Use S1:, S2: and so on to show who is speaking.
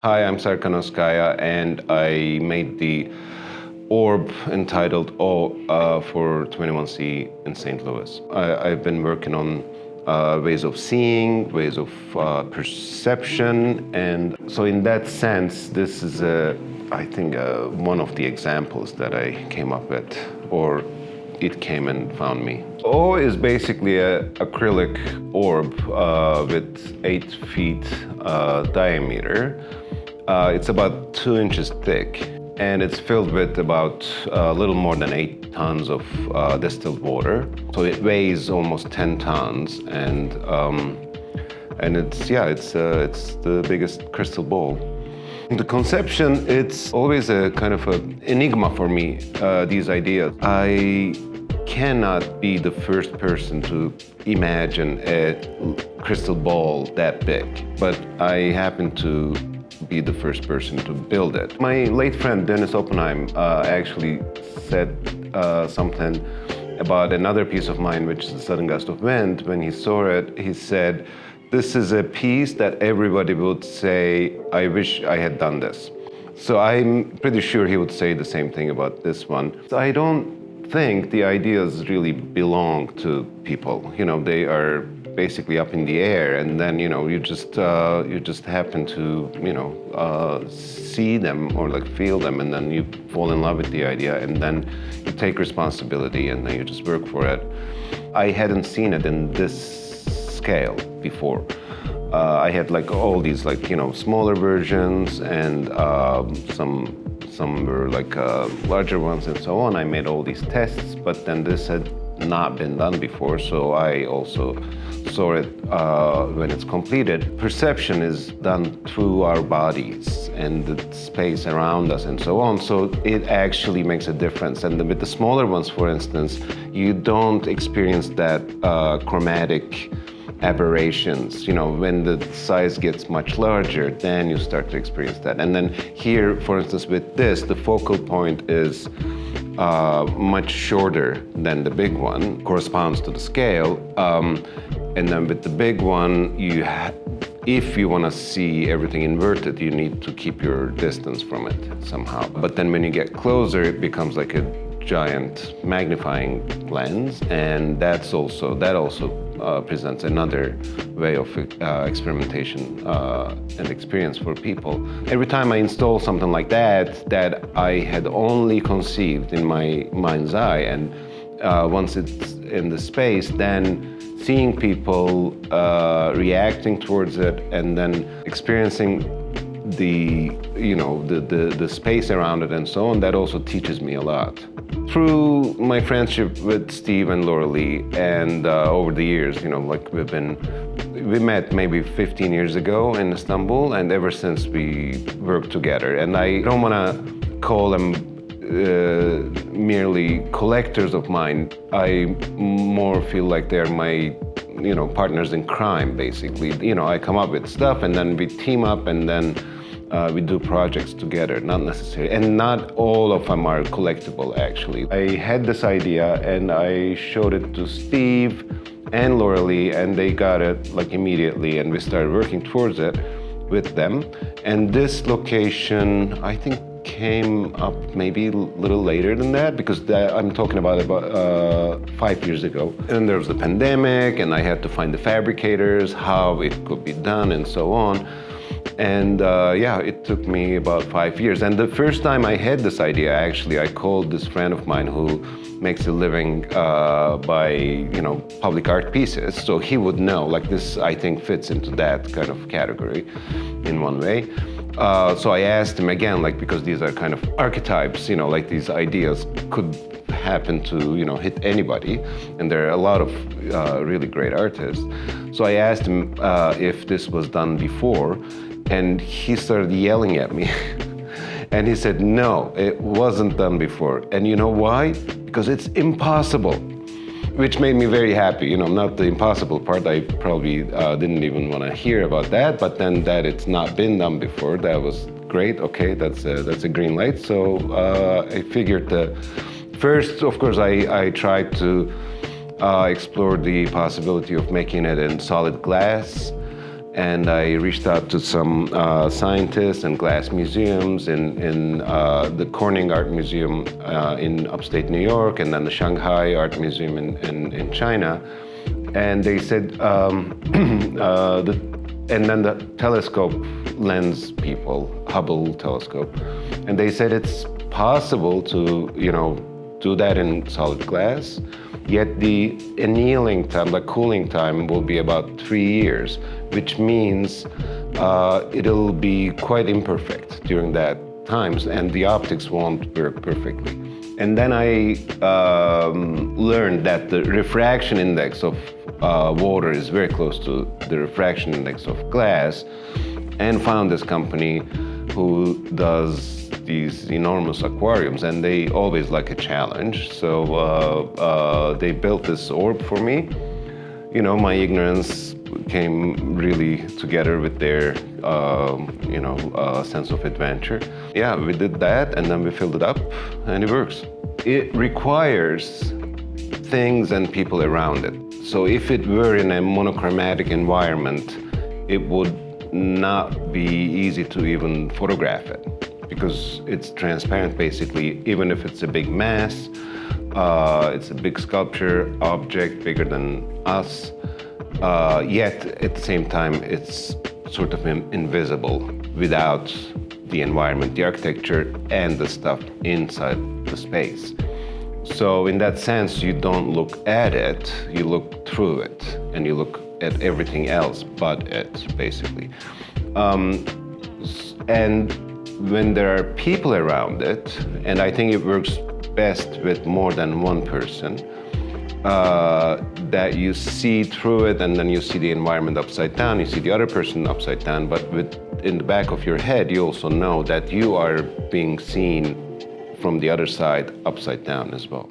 S1: Hi, I'm Serkan Özkaya, and I made the orb entitled O for 21C in St. Louis. I've been working on ways of seeing, ways of perception, and so in that sense, this is, I think, one of the examples that I came up with, or it came and found me. O is basically an acrylic orb with 8 feet diameter. It's about 2 inches thick, and it's filled with about a little more than 8 tons of distilled water. So it weighs almost 10 tons, and it's the biggest crystal ball. The conception, it's always a kind of an enigma for me, these ideas. I cannot be the first person to imagine a crystal ball that big, but I happen to be the first person to build it. My late friend Dennis Oppenheim actually said something about another piece of mine, which is the Sudden Gust of Wind. When he saw it, he said, "This is a piece that everybody would say, I wish I had done this." So I'm pretty sure he would say the same thing about this one. I don't think the ideas really belong to people. You know, they are basically up in the air, and then you just happen to see them or like feel them, and then you fall in love with the idea, and then you take responsibility, and then you just work for it. I hadn't seen it in this scale before. I had like all these smaller versions, and some were like larger ones and so on. I made all these tests, but then this had not been done before, so I also saw it when it's completed. Perception is done through our bodies and the space around us and so on, so it actually makes a difference. And with the smaller ones, for instance, you don't experience that chromatic aberrations. When the size gets much larger, then you start to experience that. And then here, for instance, with this, the focal point is much shorter than the big one, corresponds to the scale. And then with the big one, if you want to see everything inverted, you need to keep your distance from it somehow. But then when you get closer, it becomes like a giant magnifying lens, and that also presents another way of experimentation and experience for people. Every time I install something like that I had only conceived in my mind's eye, and once it's in the space, then seeing people reacting towards it, and then experiencing the space around it and so on, that also teaches me a lot. Through my friendship with Steve and Laura Lee, and over the years, we met maybe 15 years ago in Istanbul, and ever since we worked together. And I don't want to call them merely collectors of mine. I more feel like they're my partners in crime, basically. I come up with stuff, and then we team up, and then we do projects together, not necessarily. And not all of them are collectible, actually. I had this idea, and I showed it to Steve and Laura Lee, and they got it like immediately, and we started working towards it with them. And this location, I think, came up maybe a little later than that, because I'm talking about 5 years ago. And there was the pandemic, and I had to find the fabricators, how it could be done, and so on. And it took me about 5 years. And the first time I had this idea, actually, I called this friend of mine who makes a living by public art pieces. So he would know, like, this, I think, fits into that kind of category in one way. So I asked him again, because these are kind of archetypes, like these ideas could happen to hit anybody, and there are a lot of really great artists. So I asked him if this was done before, and he started yelling at me. And he said, no, it wasn't done before. And you know why? Because it's impossible. Which made me very happy, not the impossible part. I probably didn't even want to hear about that, but then that it's not been done before, that was great. Okay, that's a green light. So I figured first, of course, I tried to explore the possibility of making it in solid glass. And I reached out to some scientists and glass museums in the Corning Art Museum in upstate New York, and then the Shanghai Art Museum in China. And they said, and then the telescope lens people, Hubble telescope, and they said it's possible to, do that in solid glass, yet the annealing time, the cooling time, will be about 3 years, which means it'll be quite imperfect during that times, and the optics won't work perfectly. And then I learned that the refraction index of water is very close to the refraction index of glass, and found this company who does these enormous aquariums, and they always like a challenge. So they built this orb for me. My ignorance came really together with their, sense of adventure. Yeah, we did that, and then we filled it up, and it works. It requires things and people around it. So if it were in a monochromatic environment, it would not be easy to even photograph it, because it's transparent basically, even if it's a big mass. It's a big sculpture object, bigger than us, yet at the same time it's sort of invisible without the environment, the architecture, and the stuff inside the space. So in that sense, you don't look at it, you look through it, and you look at everything else but it, basically. And when there are people around it, and I think it works best with more than one person, that you see through it, and then you see the environment upside down, you see the other person upside down, but in the back of your head, you also know that you are being seen from the other side upside down as well.